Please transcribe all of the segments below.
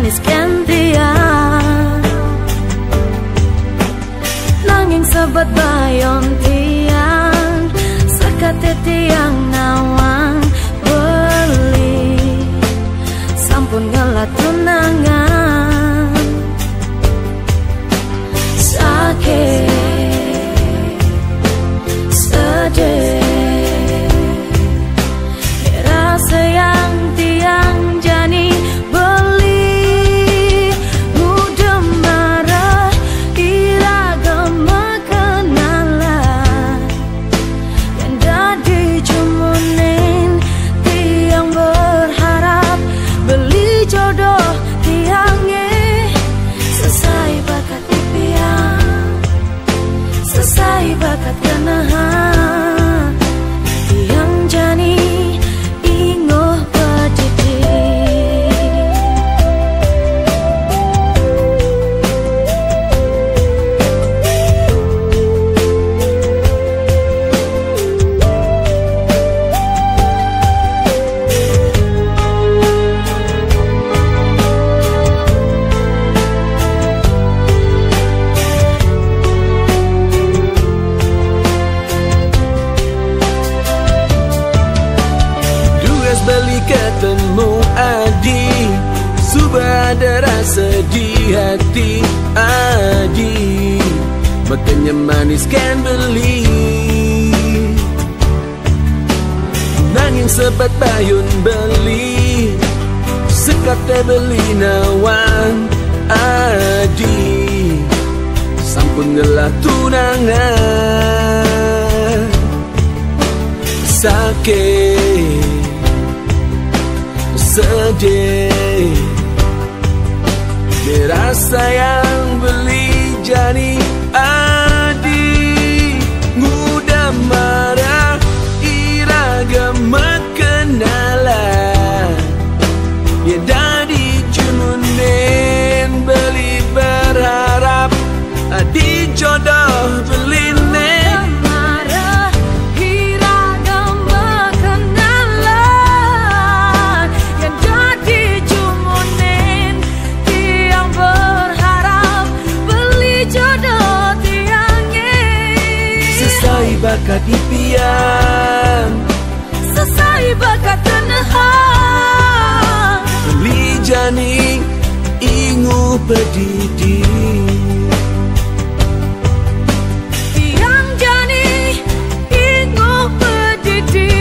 manis kentian nanging sebat bayon tiang sekate tiang nawang beli sampun ngelat tunangan sakit sedih rasa yang tiang jani beli mudah marah iragam kenalan yang dadi cumunin tiang berharap beli jodoh tiangnya selesai bakat impian selesai bakat kenahan tiang jani ingoh pedidi beli ketemu Adi subah ada rasa di hati Adi makanya manis kan beli nanging sebat bayun beli sekate beli nawang Adi sampun ngelah tunangan sakit sedih dirasa yang beli jani Adi mudah marah iragam kenalan ya dadi cumunin beli berharap Adi jodoh beli bakat impian selesai bakat kenahan beli jani ingu pedidi tiang jani ingu pedidi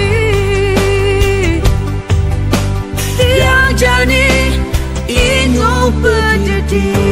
tiang jani ingu pedidi